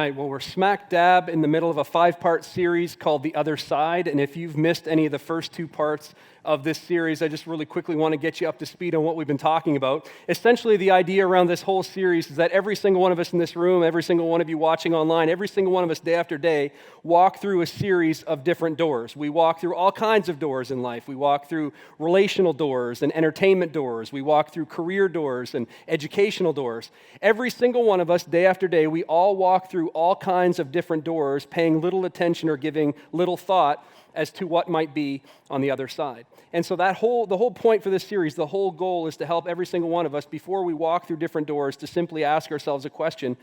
right, well, we're smack dab in the middle of a 5-part series called The Other Side, and if you've missed any of the first 2 parts of this series, I just really quickly want to get you up to speed on what we've been talking about. Essentially, the idea around this whole series is that every single one of us in this room, every single one of you watching online, every single one of us day after day walk through a series of different doors. We walk through all kinds of doors in life. We walk through relational doors and entertainment doors. We walk through career doors and educational doors. Every single one of us, day after day, we all walk through all kinds of different doors, paying little attention or giving little thought as to what might be on the other side. And so the whole point for this series, the whole goal is to help every single one of us, before we walk through different doors, to simply ask ourselves a question: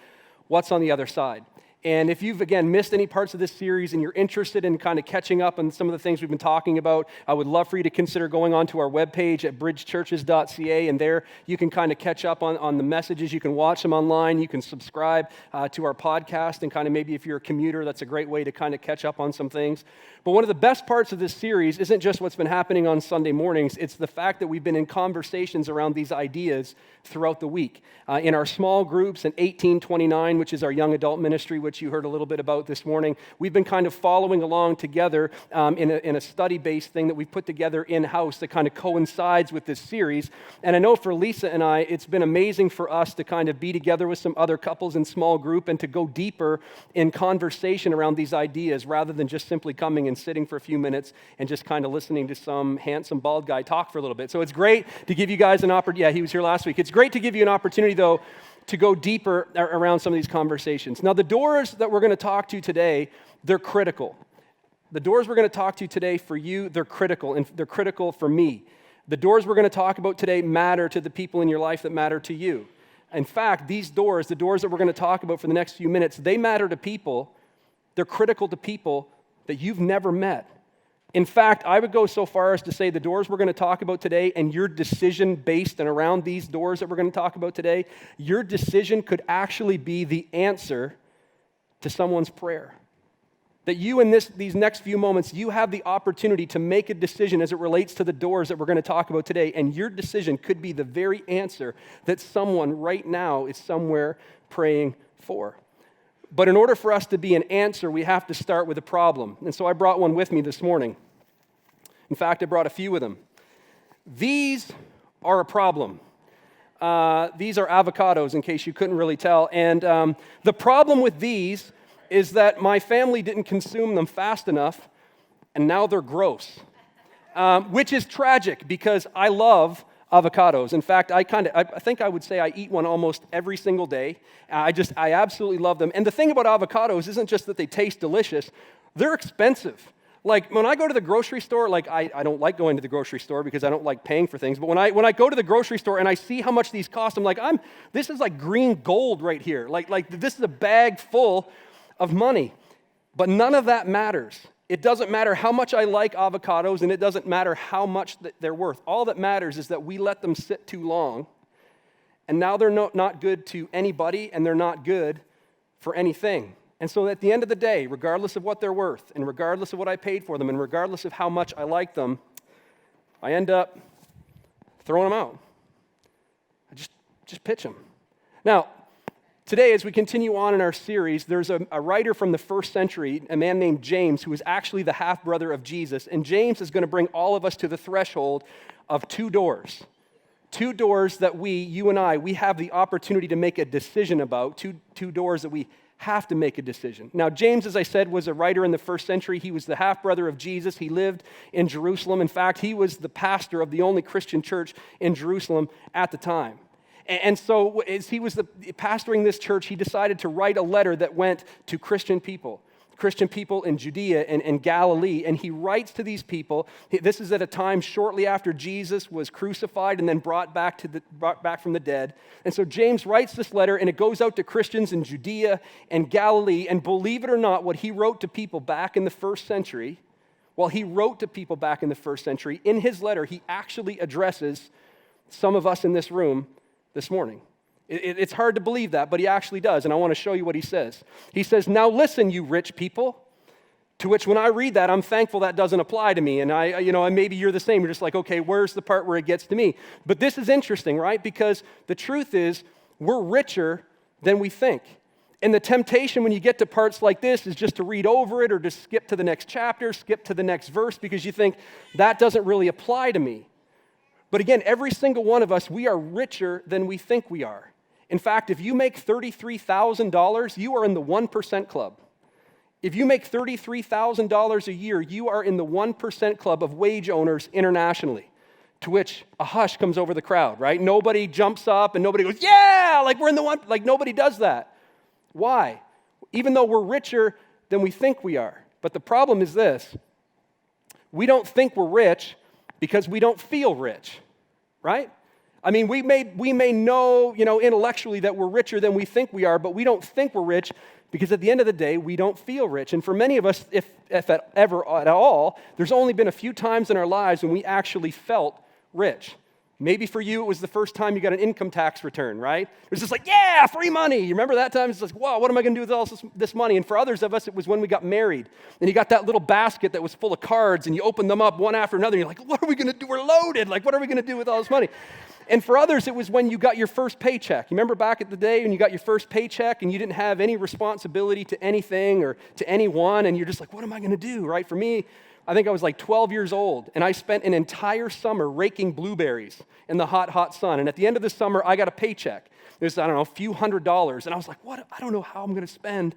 what's on the other side? And if you've, again, missed any parts of this series and you're interested in kind of catching up on some of the things we've been talking about, I would love for you to consider going onto our webpage at bridgechurches.ca, and there you can kind of catch up on the messages. You can watch them online. You can subscribe to our podcast, and kind of maybe if you're a commuter, that's a great way to kind of catch up on some things. But one of the best parts of this series isn't just what's been happening on Sunday mornings. It's the fact that we've been in conversations around these ideas throughout the week. In our small groups in 1829, which is our young adult ministry, which you heard a little bit about this morning, we've been kind of following along together in a study-based thing that we've put together in-house that kind of coincides with this series. And I know for Lisa and I, it's been amazing for us to kind of be together with some other couples in small group and to go deeper in conversation around these ideas, rather than just simply coming and sitting for a few minutes and just kind of listening to some handsome bald guy talk for a little bit. So it's great to give you guys an opportunity. Yeah, he was here last week. It's great to give you an opportunity, though, to go deeper around some of these conversations. Now, the doors that we're going to talk to today, they're critical. The doors we're going to talk to today for you, they're critical, and they're critical for me. The doors we're going to talk about today matter to the people in your life that matter to you. In fact, these doors, the doors that we're going to talk about for the next few minutes, they matter to people. They're critical to people that you've never met. In fact, I would go so far as to say the doors we're going to talk about today, and your decision based and around these doors that we're going to talk about today, your decision could actually be the answer to someone's prayer. That you, in these next few moments, you have the opportunity to make a decision as it relates to the doors that we're going to talk about today, and your decision could be the very answer that someone right now is somewhere praying for. But in order for us to be an answer, we have to start with a problem. And so I brought one with me this morning. In fact, I brought a few of them. These are a problem. These are avocados, in case you couldn't really tell. And the problem with these is that my family didn't consume them fast enough, and now they're gross. Which is tragic, because I love avocados. In fact, I think I would say I eat one almost every single day. I absolutely love them. And the thing about avocados isn't just that they taste delicious, they're expensive. Like, when I go to the grocery store, like, I don't like going to the grocery store because I don't like paying for things, but when I go to the grocery store and I see how much these cost, I'm like, this is like green gold right here. Like this is a bag full of money. But none of that matters. It doesn't matter how much I like avocados, and it doesn't matter how much they're worth. All that matters is that we let them sit too long, and now they're not good to anybody, and they're not good for anything. And so at the end of the day, regardless of what they're worth, and regardless of what I paid for them, and regardless of how much I like them, I end up throwing them out. I just pitch them. Now, today, as we continue on in our series, there's a writer from the first century, a man named James, who was actually the half-brother of Jesus. And James is going to bring all of us to the threshold of 2 doors. 2 doors that you and I, we have the opportunity to make a decision about. Two doors that we have to make a decision. Now, James, as I said, was a writer in the first century. He was the half-brother of Jesus. He lived in Jerusalem. In fact, he was the pastor of the only Christian church in Jerusalem at the time. And so as he was pastoring this church, he decided to write a letter that went to Christian people in Judea and Galilee. And he writes to these people. This is at a time shortly after Jesus was crucified and then brought back from the dead. And so James writes this letter, and it goes out to Christians in Judea and Galilee. And believe it or not, what he wrote to people back in the first century, in his letter, he actually addresses some of us in this room this morning. It's hard to believe that, but he actually does, and I want to show you what he says. He says, "Now listen, you rich people," to which when I read that, I'm thankful that doesn't apply to me, and and maybe you're the same. You're just like, okay, where's the part where it gets to me? But this is interesting, right? Because the truth is, we're richer than we think. And the temptation when you get to parts like this is just to read over it or to skip to the next chapter, skip to the next verse, because you think, that doesn't really apply to me. But again, every single one of us, we are richer than we think we are. In fact, if you make $33,000, you are in the 1% club. If you make $33,000 a year, you are in the 1% club of wage owners internationally. To which a hush comes over the crowd, right? Nobody jumps up and nobody goes, yeah, like we're in the one, like nobody does that. Why? Even though we're richer than we think we are. But the problem is this: we don't think we're rich because we don't feel rich, right? I mean, we may know, intellectually that we're richer than we think we are, but we don't think we're rich because at the end of the day, we don't feel rich. And for many of us, if ever at all, there's only been a few times in our lives when we actually felt rich. Maybe for you, it was the first time you got an income tax return, right? It was just like, yeah, free money. You remember that time? It's like, wow, what am I going to do with all this money? And for others of us, it was when we got married. And you got that little basket that was full of cards, and you opened them up one after another. And you're like, what are we going to do? We're loaded. Like, what are we going to do with all this money? And for others, it was when you got your first paycheck. You remember back at the day when you got your first paycheck and you didn't have any responsibility to anything or to anyone, and you're just like, what am I going to do, right? For me, I think I was like 12 years old, and I spent an entire summer raking blueberries in the hot, hot sun. And at the end of the summer, I got a paycheck. It was, a few $100s. And I was like, what? I don't know how I'm going to spend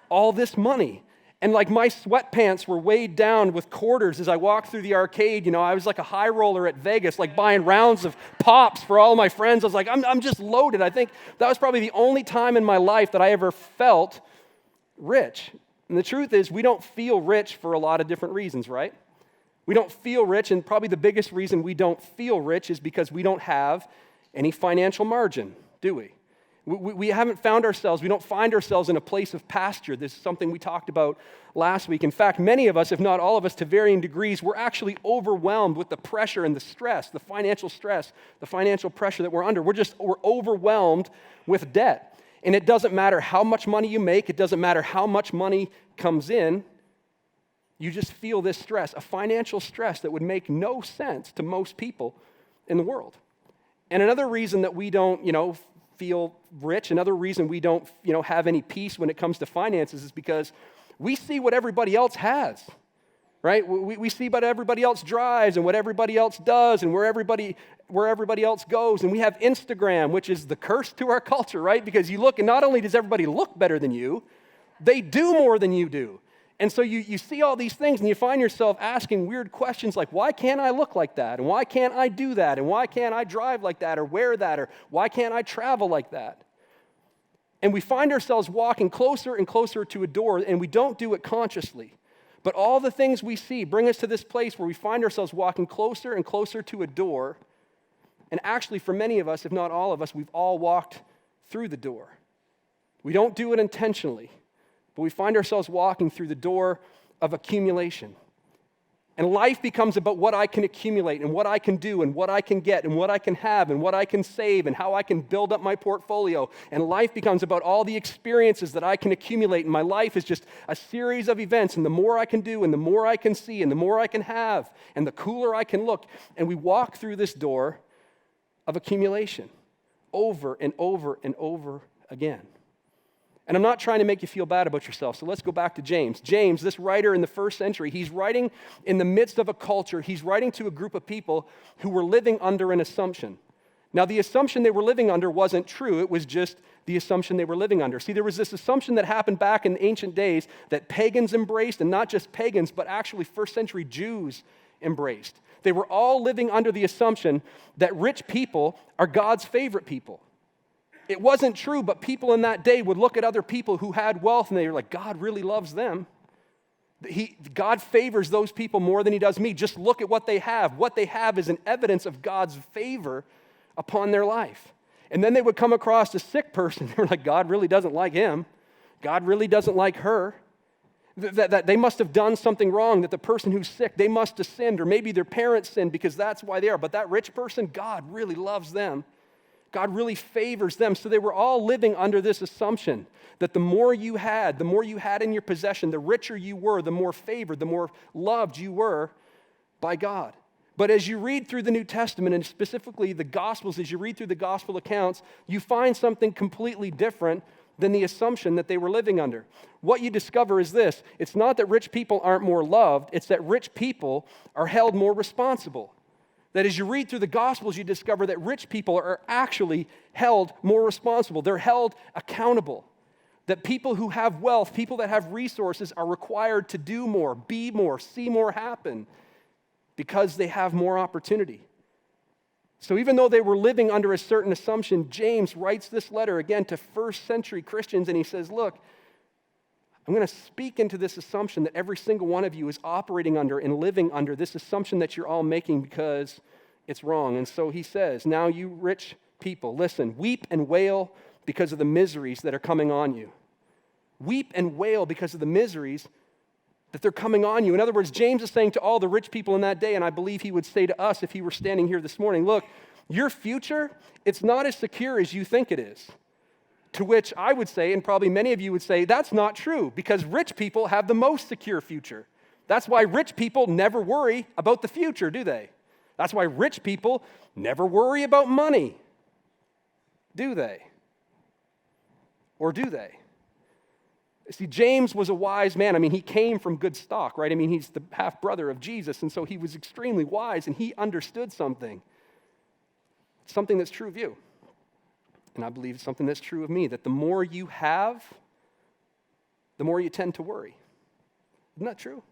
all this money. And like my sweatpants were weighed down with quarters as I walked through the arcade. I was like a high roller at Vegas, like buying rounds of pops for all my friends. I was like, I'm just loaded. I think that was probably the only time in my life that I ever felt rich. And the truth is, we don't feel rich for a lot of different reasons, right? We don't feel rich, and probably the biggest reason we don't feel rich is because we don't have any financial margin, do we? We haven't found ourselves, we don't find ourselves in a place of pasture. This is something we talked about last week. In fact, many of us, if not all of us to varying degrees, we're actually overwhelmed with the pressure and the stress, the financial pressure that we're under. We're overwhelmed with debt. And it doesn't matter how much money you make, it doesn't matter how much money comes in, you just feel this stress, a financial stress that would make no sense to most people in the world. And another reason that we don't, feel rich, another reason we don't, have any peace when it comes to finances is because we see what everybody else has, right? We see what everybody else drives and what everybody else does and where everybody else goes. And we have Instagram, which is the curse to our culture, right? Because you look, and not only does everybody look better than you, they do more than you do. And so you see all these things and you find yourself asking weird questions like, why can't I look like that? And why can't I do that? And why can't I drive like that or wear that? Or why can't I travel like that? And we find ourselves walking closer and closer to a door, and we don't do it consciously. But all the things we see bring us to this place where we find ourselves walking closer and closer to a door. And actually, for many of us, if not all of us, we've all walked through the door. We don't do it intentionally, but we find ourselves walking through the door of accumulation. And life becomes about what I can accumulate and what I can do and what I can get and what I can have and what I can save and how I can build up my portfolio. And life becomes about all the experiences that I can accumulate. And my life is just a series of events. And the more I can do and the more I can see and the more I can have and the cooler I can look. And we walk through this door of accumulation over and over and over again. And I'm not trying to make you feel bad about yourself, so let's go back to James. James, this writer in the first century, he's writing in the midst of a culture. He's writing to a group of people who were living under an assumption. Now, the assumption they were living under wasn't true. It was just the assumption they were living under. See, there was this assumption that happened back in the ancient days that pagans embraced, and not just pagans, but actually first century Jews embraced. They were all living under the assumption that rich people are God's favorite people. It wasn't true, but people in that day would look at other people who had wealth and they were like, God really loves them. God favors those people more than he does me. Just look at what they have. What they have is an evidence of God's favor upon their life. And then they would come across a sick person. They were like, God really doesn't like him. God really doesn't like her. That they must have done something wrong, that the person who's sick, they must have sinned, or maybe their parents sinned because that's why they are. But that rich person, God really loves them. God really favors them. So they were all living under this assumption that the more you had in your possession, the richer you were, the more favored, the more loved you were by God. But as you read through the New Testament, and specifically the Gospels, as you read through the Gospel accounts, you find something completely different than the assumption that they were living under. What you discover is this: it's not that rich people aren't more loved, it's that rich people are held more responsible. That as you read through the Gospels, you discover that rich people are actually held more responsible. They're held accountable. That people who have wealth, people that have resources, are required to do more, be more, see more happen because they have more opportunity. So even though they were living under a certain assumption, James writes this letter again to first century Christians, and he says, look, I'm going to speak into this assumption that every single one of you is operating under and living under, this assumption that you're all making because it's wrong. And so he says, now you rich people, listen, weep and wail because of the miseries that are coming on you. Weep and wail because of the miseries that they're coming on you. In other words, James is saying to all the rich people in that day, and I believe he would say to us if he were standing here this morning, look, your future, it's not as secure as you think it is. To which I would say, and probably many of you would say, that's not true, because rich people have the most secure future. That's why rich people never worry about the future, do they? That's why rich people never worry about money, do they? Or do they? See, James was a wise man. I mean, he came from good stock, right? I mean, he's the half-brother of Jesus, and so he was extremely wise, and he understood something that's true of you. And I believe it's something that's true of me, that the more you have, the more you tend to worry. Isn't that true?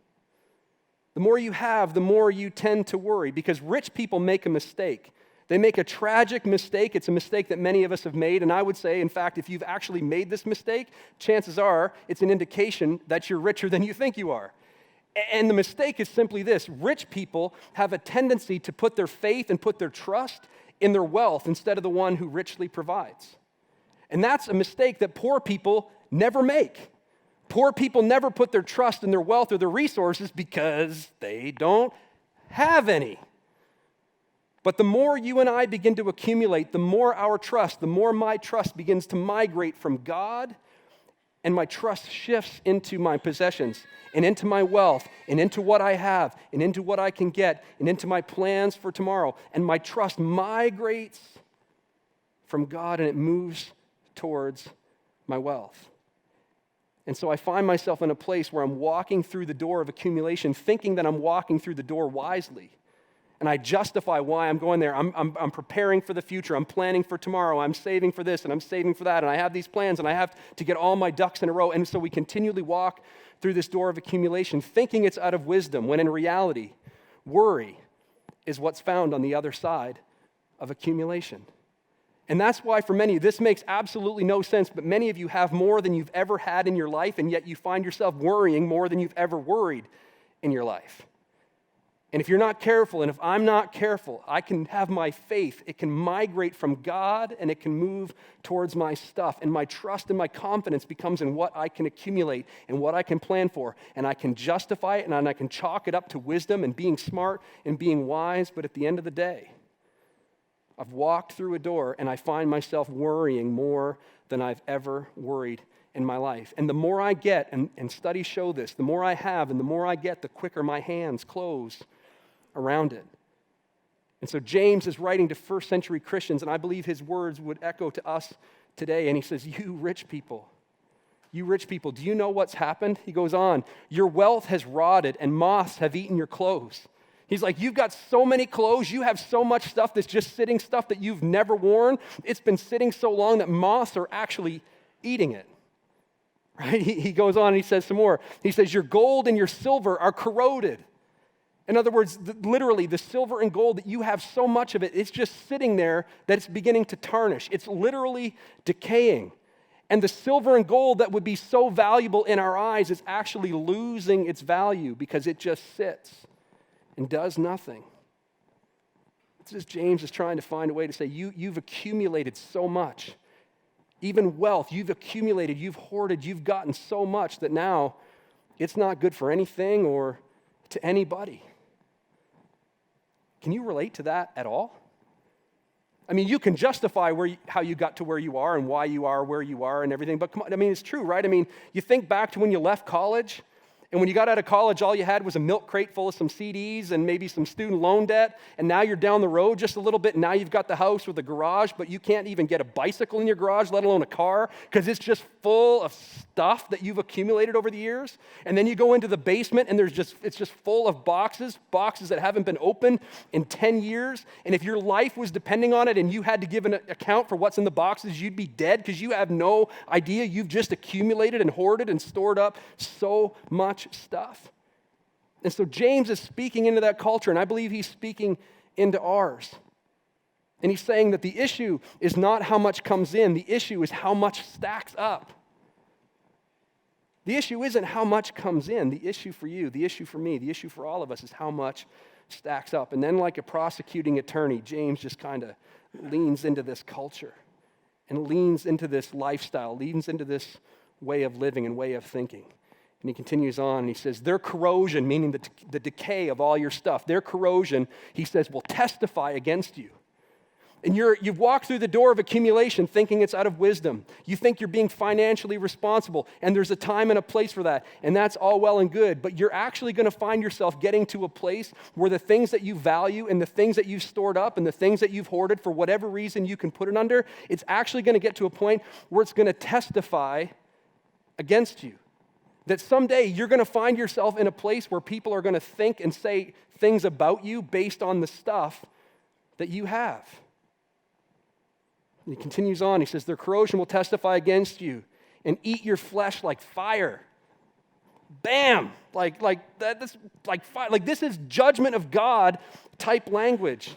The more you have, the more you tend to worry, because rich people make a mistake. They make a tragic mistake. It's a mistake that many of us have made, and I would say, in fact, if you've actually made this mistake, chances are it's an indication that you're richer than you think you are. And the mistake is simply this: rich people have a tendency to put their faith and put their trust in their wealth instead of the one who richly provides. And that's a mistake that poor people never make. Poor people never put their trust in their wealth or their resources because they don't have any. But the more you and I begin to accumulate, the more our trust, the more my trust begins to migrate from God, and my trust shifts into my possessions and into my wealth and into what I have and into what I can get and into my plans for tomorrow. And my trust migrates from God and it moves towards my wealth. And so I find myself in a place where I'm walking through the door of accumulation, thinking that I'm walking through the door wisely. And I justify why I'm going there. I'm preparing for the future. I'm planning for tomorrow. I'm saving for this and I'm saving for that. And I have these plans and I have to get all my ducks in a row. And so we continually walk through this door of accumulation, thinking it's out of wisdom, when in reality, worry is what's found on the other side of accumulation. And that's why for many, this makes absolutely no sense, but many of you have more than you've ever had in your life, and yet you find yourself worrying more than you've ever worried in your life. And if you're not careful, and if I'm not careful, I can have my faith. It can migrate from God, and it can move towards my stuff. And my trust and my confidence becomes in what I can accumulate and what I can plan for. And I can justify it, and I can chalk it up to wisdom and being smart and being wise. But at the end of the day, I've walked through a door, and I find myself worrying more than I've ever worried in my life. And the more I get, and studies show this, the more I have and the more I get, the quicker my hands close around it. And so James is writing to first century Christians, and I believe his words would echo to us today. And he says, you rich people, do you know what's happened? He goes on, your wealth has rotted and moths have eaten your clothes. He's like, you've got so many clothes, you have so much stuff that's just sitting, stuff that you've never worn. It's been sitting so long that moths are actually eating it. Right? He goes on and he says some more. He says, your gold and your silver are corroded. In other words, literally, the silver and gold that you have so much of it, it's just sitting there that it's beginning to tarnish. It's literally decaying. And the silver and gold that would be so valuable in our eyes is actually losing its value because it just sits and does nothing. It's just James is trying to find a way to say, you've accumulated so much. Even wealth, you've accumulated, you've hoarded, you've gotten so much that now it's not good for anything or to anybody. Can you relate to that at all? I mean, you can justify how you got to where you are and why you are where you are and everything, but come on, I mean, it's true, right? I mean, you think back to when you left college And when you got out of college, all you had was a milk crate full of some CDs and maybe some student loan debt. And now you're down the road just a little bit. And now you've got the house with a garage, but you can't even get a bicycle in your garage, let alone a car, because it's just full of stuff that you've accumulated over the years. And then you go into the basement and it's just full of boxes that haven't been opened in 10 years. And if your life was depending on it and you had to give an account for what's in the boxes, you'd be dead because you have no idea. You've just accumulated and hoarded and stored up so much stuff. And so James is speaking into that culture, and I believe he's speaking into ours. And he's saying that the issue is not how much comes in, the issue is how much stacks up. The issue isn't how much comes in. The issue for you, the issue for me, the issue for all of us is how much stacks up. And then like a prosecuting attorney, James just kind of leans into this culture and leans into this lifestyle, leans into this way of living and way of thinking. And he continues on, and he says, their corrosion, meaning the decay of all your stuff, their corrosion, he says, will testify against you. And you've walked through the door of accumulation thinking it's out of wisdom. You think you're being financially responsible, and there's a time and a place for that, and that's all well and good, but you're actually going to find yourself getting to a place where the things that you value and the things that you've stored up and the things that you've hoarded for whatever reason you can put it under, it's actually going to get to a point where it's going to testify against you. That someday you're going to find yourself in a place where people are going to think and say things about you based on the stuff that you have. And he continues on. He says, their corrosion will testify against you and eat your flesh like fire. Bam! Like that. This like fire. Like this is judgment of God type language.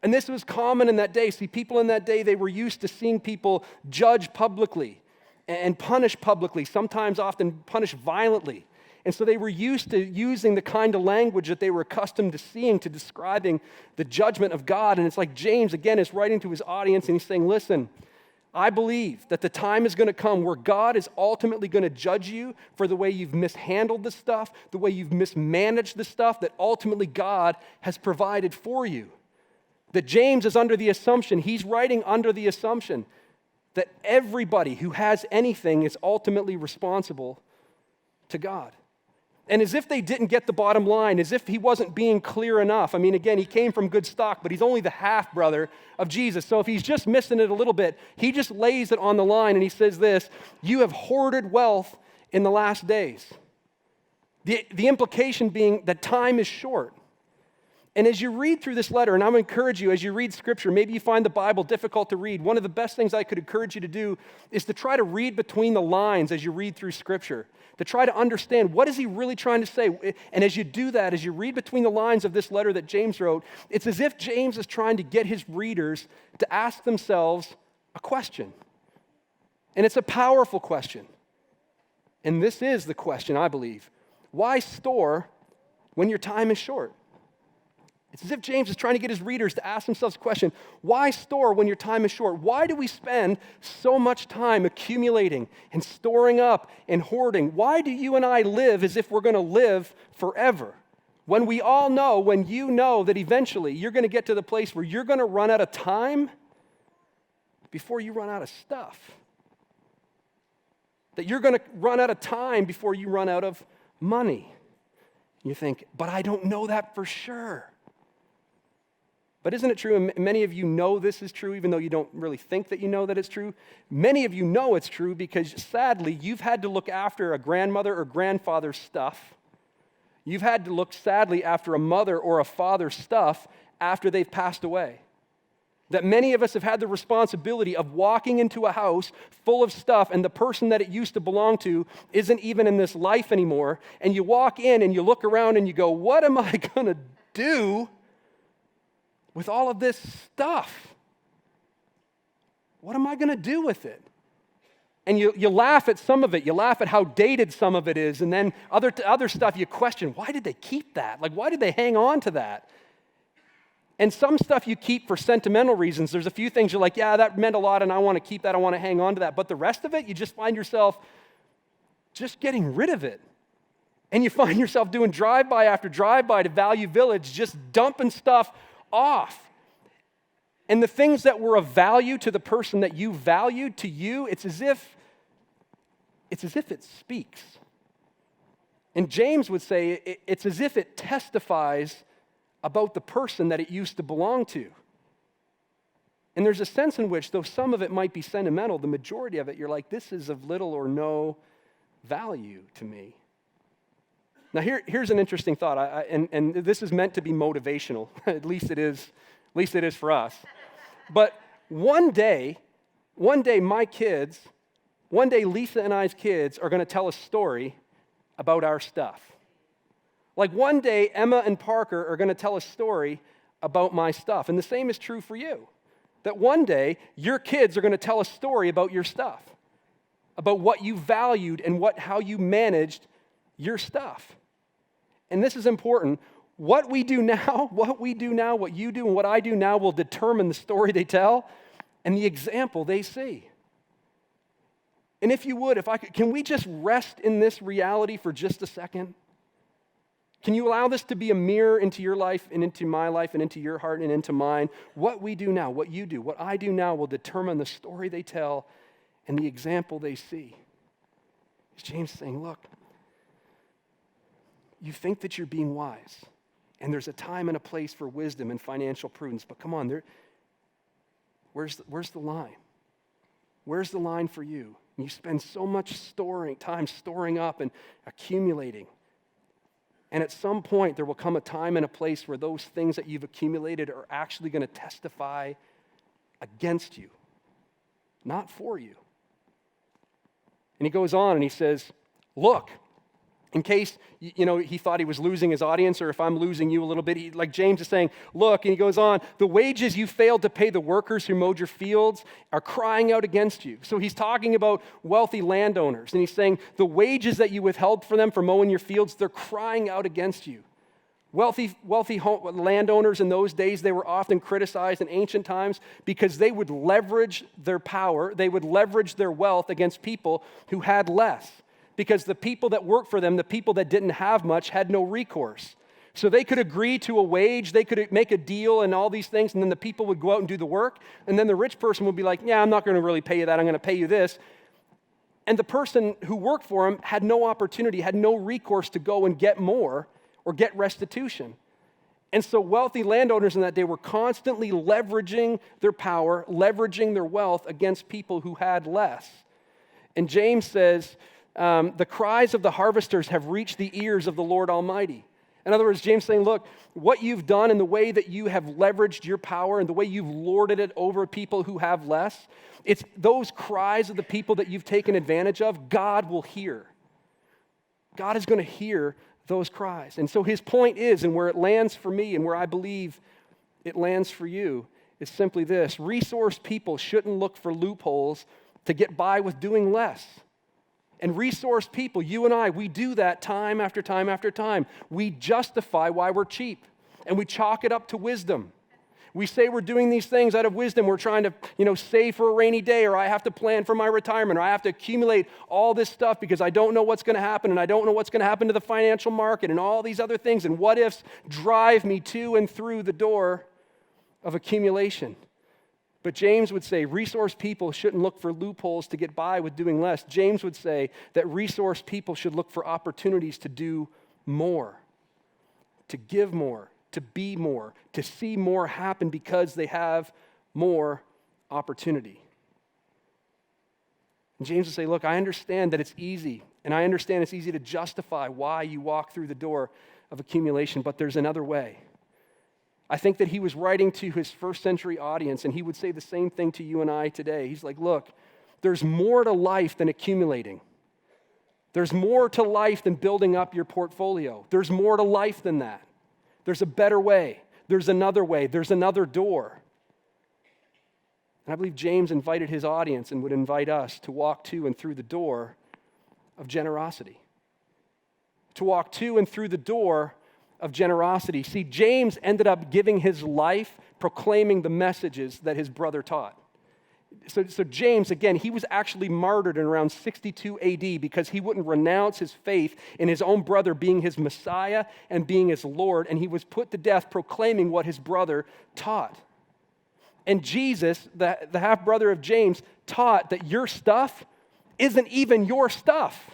And this was common in that day. See, people in that day, they were used to seeing people judge publicly and punish publicly, sometimes often punish violently. And so they were used to using the kind of language that they were accustomed to seeing to describing the judgment of God. And it's like James, again, is writing to his audience and he's saying, listen, I believe that the time is going to come where God is ultimately going to judge you for the way you've mishandled the stuff, the way you've mismanaged the stuff that ultimately God has provided for you. That James is under the assumption, he's writing under the assumption that everybody who has anything is ultimately responsible to God. And as if they didn't get the bottom line, as if he wasn't being clear enough. I mean, again, he came from good stock, but he's only the half-brother of Jesus. So if he's just missing it a little bit, he just lays it on the line and he says this, you have hoarded wealth in the last days. The implication being that time is short. And as you read through this letter, and I'm going to encourage you, as you read Scripture, maybe you find the Bible difficult to read. One of the best things I could encourage you to do is to try to read between the lines as you read through Scripture, to try to understand what is he really trying to say. And as you do that, as you read between the lines of this letter that James wrote, it's as if James is trying to get his readers to ask themselves a question. And it's a powerful question. And this is the question, I believe. Why store when your time is short? It's as if James is trying to get his readers to ask themselves a question. Why store when your time is short? Why do we spend so much time accumulating and storing up and hoarding? Why do you and I live as if we're going to live forever? When we all know, when you know that eventually you're going to get to the place where you're going to run out of time before you run out of stuff. That you're going to run out of time before you run out of money. You think, but I don't know that for sure. But isn't it true, and many of you know this is true, even though you don't really think that you know that it's true? Many of you know it's true because, sadly, you've had to look after a grandmother or grandfather's stuff. You've had to look, sadly, after a mother or a father's stuff after they've passed away. That many of us have had the responsibility of walking into a house full of stuff, and the person that it used to belong to isn't even in this life anymore, and you walk in and you look around and you go, what am I going to do with all of this stuff? What am I going to do with it? And you laugh at some of it. You laugh at how dated some of it is. And then other stuff you question, why did they keep that? Like, why did they hang on to that? And some stuff you keep for sentimental reasons. There's a few things you're like, yeah, that meant a lot and I want to keep that. I want to hang on to that. But the rest of it, you just find yourself just getting rid of it. And you find yourself doing drive-by after drive-by to Value Village, just dumping stuff off. And the things that were of value to the person that you valued, to you, it's as if it speaks. And James would say it's as if it testifies about the person that it used to belong to. And there's a sense in which, though some of it might be sentimental, the majority of it, you're like, this is of little or no value to me. Now, here's an interesting thought, and this is meant to be motivational. At least it is for us. But one day, my kids, one day Lisa and I's kids are going to tell a story about our stuff. Like one day, Emma and Parker are going to tell a story about my stuff. And the same is true for you. That one day, your kids are going to tell a story about your stuff, about what you valued and how you managed your stuff. And this is important. What we do now, what you do, and what I do now will determine the story they tell and the example they see. And if you would, can we just rest in this reality for just a second? Can you allow this to be a mirror into your life and into my life and into your heart and into mine? What we do now, what you do, what I do now will determine the story they tell and the example they see. James is saying, look, you think that you're being wise, and there's a time and a place for wisdom and financial prudence, but come on, where's the line? Where's the line for you? And you spend so much time storing up and accumulating. And at some point, there will come a time and a place where those things that you've accumulated are actually going to testify against you, not for you. And he goes on and he says, look, in case, he thought he was losing his audience, or if I'm losing you a little bit, like James is saying, look, and he goes on, the wages you failed to pay the workers who mowed your fields are crying out against you. So he's talking about wealthy landowners, and he's saying the wages that you withheld for them for mowing your fields, they're crying out against you. Wealthy landowners in those days, they were often criticized in ancient times because they would leverage their power, they would leverage their wealth against people who had less. Because the people that worked for them, the people that didn't have much, had no recourse. So they could agree to a wage, they could make a deal and all these things, and then the people would go out and do the work, and then the rich person would be like, yeah, I'm not going to really pay you that, I'm going to pay you this. And the person who worked for him had no opportunity, had no recourse to go and get more or get restitution. And so wealthy landowners in that day were constantly leveraging their power, leveraging their wealth against people who had less. And James says, the cries of the harvesters have reached the ears of the Lord Almighty. In other words, James is saying, look, what you've done and the way that you have leveraged your power and the way you've lorded it over people who have less, it's those cries of the people that you've taken advantage of, God will hear. God is going to hear those cries. And so his point is, and where it lands for me and where I believe it lands for you, is simply this. Resource people shouldn't look for loopholes to get by with doing less. And resource people, you and I, we do that time after time after time. We justify why we're cheap, and we chalk it up to wisdom. We say we're doing these things out of wisdom. We're trying to, save for a rainy day, or I have to plan for my retirement, or I have to accumulate all this stuff because I don't know what's going to happen, and I don't know what's going to happen to the financial market, and all these other things. And what ifs drive me to and through the door of accumulation. But James would say resource people shouldn't look for loopholes to get by with doing less. James would say that resource people should look for opportunities to do more, to give more, to be more, to see more happen because they have more opportunity. And James would say, look, I understand that it's easy, and I understand it's easy to justify why you walk through the door of accumulation, but there's another way. I think that he was writing to his first century audience, and he would say the same thing to you and I today. He's like, look, there's more to life than accumulating. There's more to life than building up your portfolio. There's more to life than that. There's a better way. There's another way. There's another door. And I believe James invited his audience and would invite us to walk to and through the door of generosity. To walk to and through the door of generosity. See, James ended up giving his life proclaiming the messages that his brother taught. So James, again, he was actually martyred in around 62 AD because he wouldn't renounce his faith in his own brother being his Messiah and being his Lord, and he was put to death proclaiming what his brother taught. And Jesus, the half-brother of James, taught that your stuff isn't even your stuff.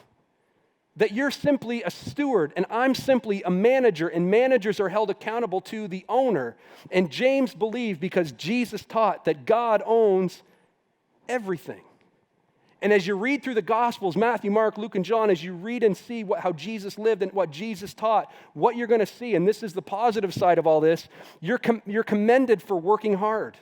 that you're simply a steward and I'm simply a manager, and managers are held accountable to the owner. And James believed, because Jesus taught, that God owns everything. And as you read through the Gospels, Matthew, Mark, Luke, and John, as you read and see how Jesus lived and what Jesus taught, what you're going to see, and this is the positive side of all this, you're commended for working hard.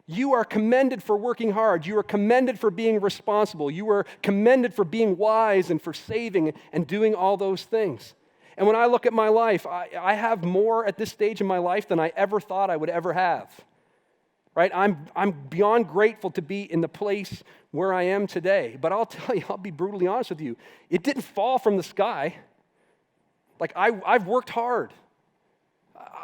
You are commended for working hard. You are commended for being responsible. You are commended for being wise and for saving and doing all those things. And when I look at my life, I have more at this stage in my life than I ever thought I would ever have. Right? I'm beyond grateful to be in the place where I am today. But I'll tell you, I'll be brutally honest with you, it didn't fall from the sky. Like, I've worked hard.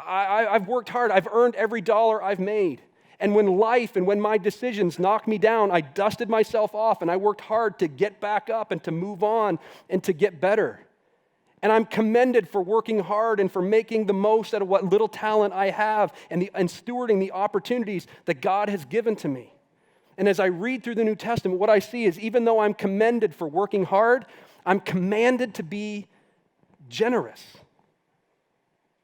I've worked hard. I've earned every dollar I've made. And when life and when my decisions knocked me down, I dusted myself off and I worked hard to get back up and to move on and to get better. And I'm commended for working hard and for making the most out of what little talent I have and stewarding the opportunities that God has given to me. And as I read through the New Testament, what I see is, even though I'm commended for working hard, I'm commanded to be generous.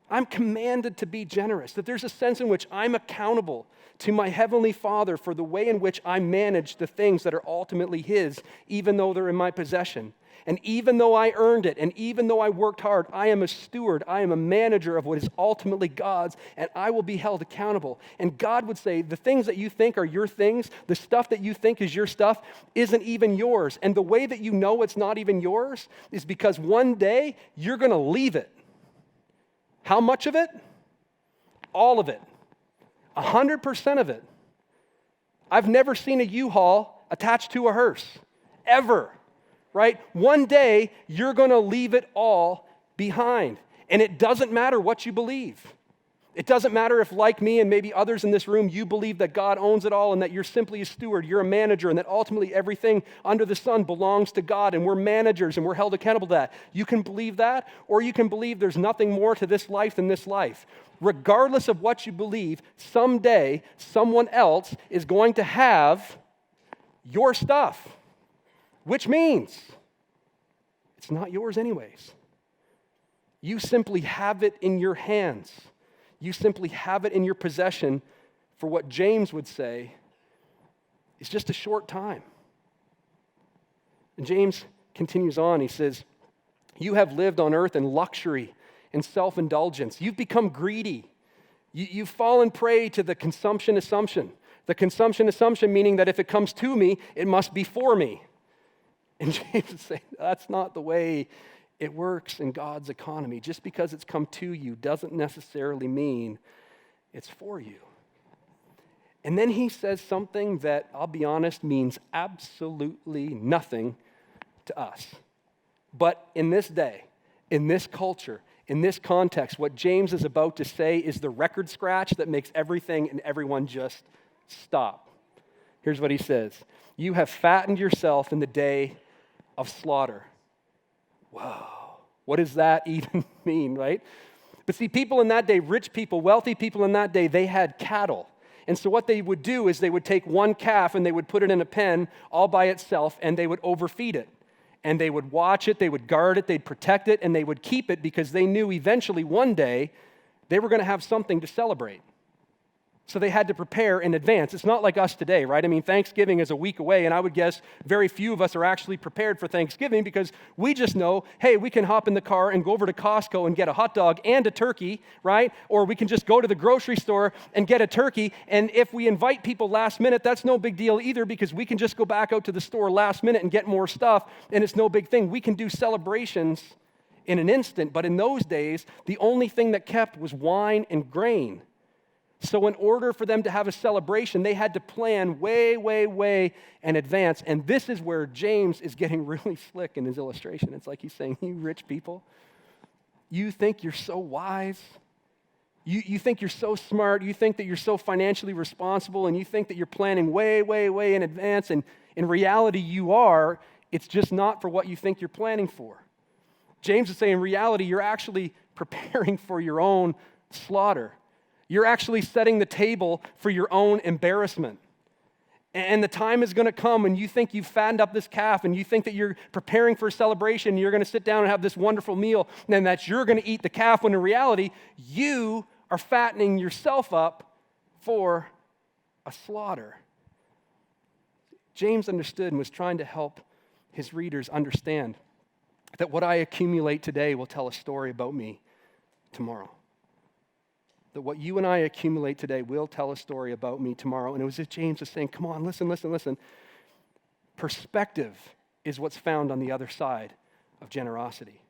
I'm commanded to be generous, that there's a sense in which I'm accountable to my Heavenly Father for the way in which I manage the things that are ultimately His, even though they're in my possession. And even though I earned it, and even though I worked hard, I am a steward, I am a manager of what is ultimately God's, and I will be held accountable. And God would say, the things that you think are your things, the stuff that you think is your stuff, isn't even yours. And the way that you know it's not even yours is because one day you're going to leave it. How much of it? All of it. 100% of it. I've never seen a U-Haul attached to a hearse, ever, right? One day, you're going to leave it all behind. And it doesn't matter what you believe. It doesn't matter if, like me and maybe others in this room, you believe that God owns it all and that you're simply a steward, you're a manager, and that ultimately everything under the sun belongs to God, and we're managers and we're held accountable to that. You can believe that, or you can believe there's nothing more to this life than this life. Regardless of what you believe, someday someone else is going to have your stuff, which means it's not yours anyways. You simply have it in your hands. You simply have it in your possession for what James would say is just a short time. And James continues on. He says, you have lived on earth in luxury and self-indulgence. You've become greedy. You've fallen prey to the consumption assumption. The consumption assumption meaning that if it comes to me, it must be for me. And James is saying that's not the way it works in God's economy. Just because it's come to you doesn't necessarily mean it's for you. And then he says something that, I'll be honest, means absolutely nothing to us. But in this day, in this culture, in this context, what James is about to say is the record scratch that makes everything and everyone just stop. Here's what he says. You have fattened yourself in the day of slaughter. Whoa, what does that even mean, right? But see, people in that day, rich people, wealthy people in that day, they had cattle. And so what they would do is they would take one calf and they would put it in a pen all by itself and they would overfeed it. And they would watch it, they would guard it, they'd protect it, and they would keep it because they knew eventually one day they were going to have something to celebrate. So they had to prepare in advance. It's not like us today, right? I mean, Thanksgiving is a week away, and I would guess very few of us are actually prepared for Thanksgiving because we just know, hey, we can hop in the car and go over to Costco and get a hot dog and a turkey, right? Or we can just go to the grocery store and get a turkey, and if we invite people last minute, that's no big deal either because we can just go back out to the store last minute and get more stuff, and it's no big thing. We can do celebrations in an instant, but in those days, the only thing that kept was wine and grain. So in order for them to have a celebration, they had to plan way, way, way in advance. And this is where James is getting really slick in his illustration. It's like he's saying, you rich people, you think you're so wise. You think you're so smart. You think that you're so financially responsible. And you think that you're planning way, way, way in advance. And in reality, you are. It's just not for what you think you're planning for. James is saying, in reality, you're actually preparing for your own slaughter. You're actually setting the table for your own embarrassment. And the time is going to come when you think you've fattened up this calf and you think that you're preparing for a celebration and you're going to sit down and have this wonderful meal and that you're going to eat the calf, when in reality, you are fattening yourself up for a slaughter. James understood and was trying to help his readers understand that what I accumulate today will tell a story about me tomorrow. That what you and I accumulate today will tell a story about me tomorrow. And it was as James was saying, come on, listen. Perspective is what's found on the other side of generosity.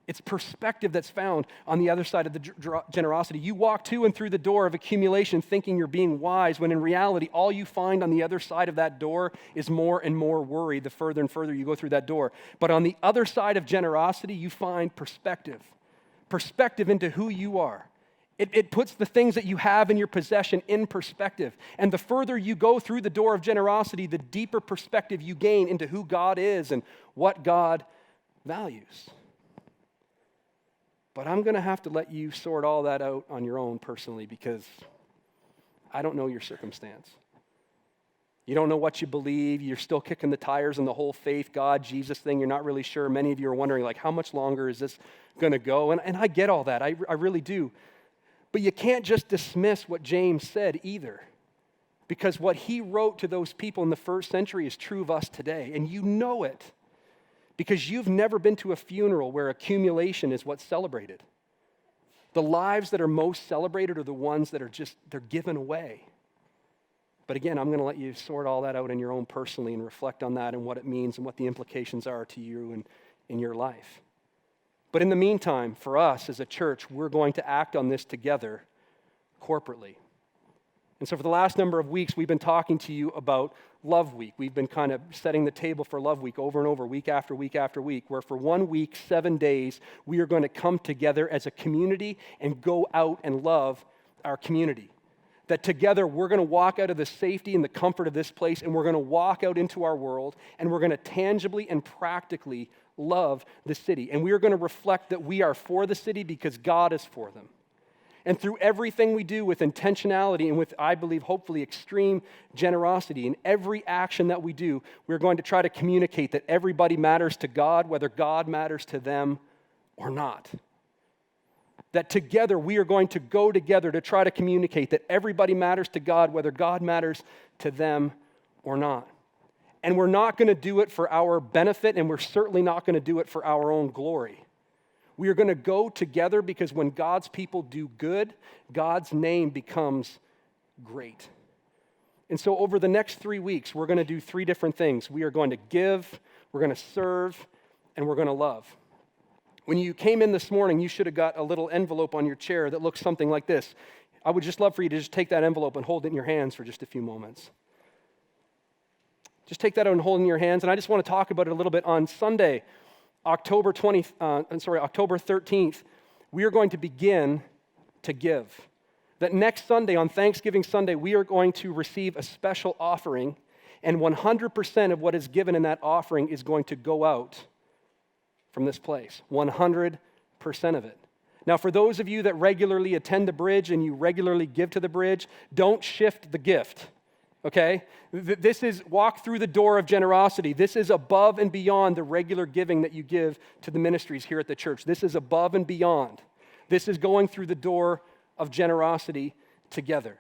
It's perspective that's found on the other side of the generosity. You walk to and through the door of accumulation thinking you're being wise, when in reality, all you find on the other side of that door is more and more worry the further and further you go through that door. But on the other side of generosity, you find perspective into who you are. It puts the things that you have in your possession in perspective. And the further you go through the door of generosity, the deeper perspective you gain into who God is and what God values. But I'm going to have to let you sort all that out on your own personally, because I don't know your circumstance. You don't know what you believe. You're still kicking the tires on the whole faith, God, Jesus thing. You're not really sure. Many of you are wondering, like, how much longer is this going to go? And I get all that. I really do. But you can't just dismiss what James said either, because what he wrote to those people in the first century is true of us today, and you know it because you've never been to a funeral where accumulation is what's celebrated. The lives that are most celebrated are the ones that are they're given away. But again, I'm going to let you sort all that out on your own personally and reflect on that and what it means and what the implications are to you and in your life. But in the meantime, for us as a church, we're going to act on this together corporately. And so for the last number of weeks, we've been talking to you about Love Week. We've been kind of setting the table for Love Week over and over, week after week after week, where for 1 week, 7 days, we are going to come together as a community and go out and love our community. That together we're going to walk out of the safety and the comfort of this place, and we're going to walk out into our world, and we're going to tangibly and practically love the city. And we are going to reflect that we are for the city because God is for them. And through everything we do with intentionality and with, I believe, hopefully extreme generosity, in every action that we do, we're going to try to communicate that everybody matters to God, whether God matters to them or not. That together we are going to go together to try to communicate that everybody matters to God, whether God matters to them or not. And we're not going to do it for our benefit, and we're certainly not going to do it for our own glory. We are going to go together because when God's people do good, God's name becomes great. And so over the next 3 weeks, we're going to do 3 different things. We are going to give, we're going to serve, and we're going to love. When you came in this morning, you should have got a little envelope on your chair that looks something like this. I would just love for you to just take that envelope and hold it in your hands for just a few moments. Just take that out and hold it in your hands. And I just want to talk about it a little bit. On Sunday, October 13th, we are going to begin to give. That next Sunday, on Thanksgiving Sunday, we are going to receive a special offering, and 100% of what is given in that offering is going to go out from this place. 100% of it. Now, for those of you that regularly attend the bridge and you regularly give to the bridge, don't shift the gift. Okay? This is walk through the door of generosity. This is above and beyond the regular giving that you give to the ministries here at the church. This is above and beyond. This is going through the door of generosity together.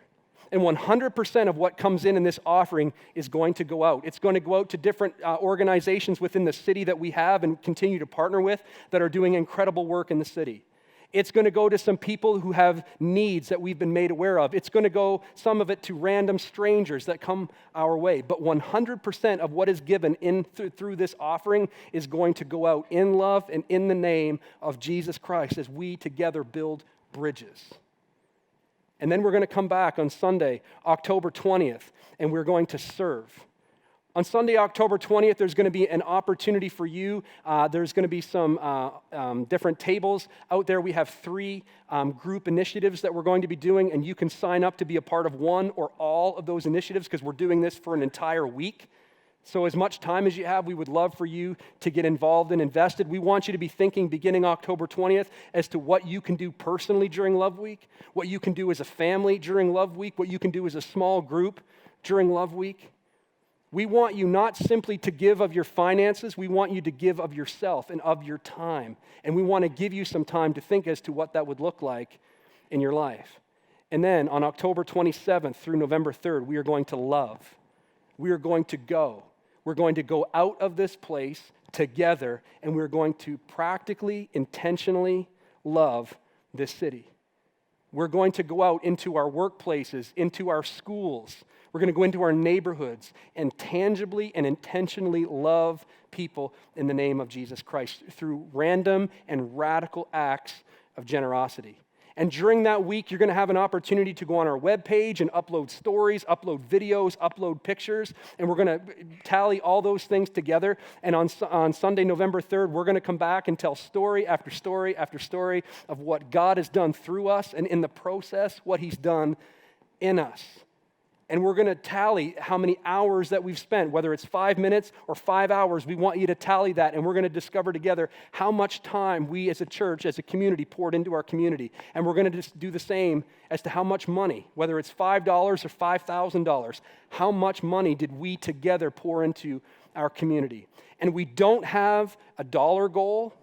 And 100% of what comes in this offering is going to go out. It's going to go out to different organizations within the city that we have and continue to partner with that are doing incredible work in the city. It's going to go to some people who have needs that we've been made aware of. It's going to go, some of it, to random strangers that come our way. But 100% of what is given through this offering is going to go out in love and in the name of Jesus Christ as we together build bridges. And then we're going to come back on Sunday, October 20th, and we're going to serve. On Sunday, October 20th, there's going to be an opportunity for you. There's going to be some different tables out there. We have 3 group initiatives that we're going to be doing, and you can sign up to be a part of one or all of those initiatives because we're doing this for an entire week. So as much time as you have, we would love for you to get involved and invested. We want you to be thinking beginning October 20th as to what you can do personally during Love Week, what you can do as a family during Love Week, what you can do as a small group during Love Week. We want you not simply to give of your finances, we want you to give of yourself and of your time. And we want to give you some time to think as to what that would look like in your life. And then on October 27th through November 3rd, we are going to love. We are going to go. We're going to go out of this place together, and we're going to practically, intentionally love this city. We're going to go out into our workplaces, into our schools. We're going to go into our neighborhoods and tangibly and intentionally love people in the name of Jesus Christ through random and radical acts of generosity. And during that week, you're going to have an opportunity to go on our webpage and upload stories, upload videos, upload pictures, and we're going to tally all those things together. And on Sunday, November 3rd, we're going to come back and tell story after story after story of what God has done through us, and in the process, what He's done in us. And we're going to tally how many hours that we've spent, whether it's 5 minutes or 5 hours. We want you to tally that, and we're going to discover together how much time we as a church, as a community, poured into our community. And we're going to just do the same as to how much money, whether it's $5 or $5,000, how much money did we together pour into our community. And we don't have a dollar goal,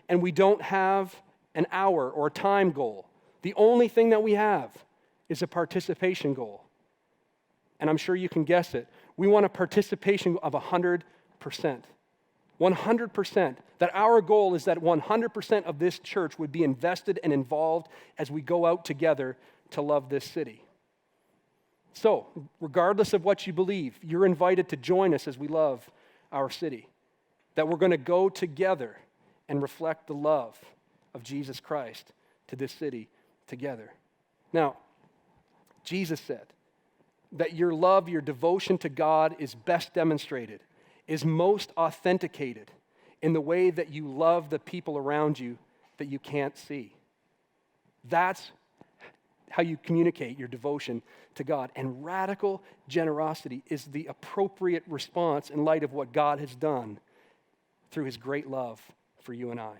and we don't have an hour or a time goal. The only thing that we have is a participation goal. And I'm sure you can guess it. We want a participation of 100%. 100%. That our goal is that 100% of this church would be invested and involved as we go out together to love this city. So, regardless of what you believe, you're invited to join us as we love our city. That we're going to go together and reflect the love of Jesus Christ to this city together. Now, Jesus said that your love, your devotion to God is best demonstrated, is most authenticated in the way that you love the people around you that you can't see. That's how you communicate your devotion to God. And radical generosity is the appropriate response in light of what God has done through His great love for you and I.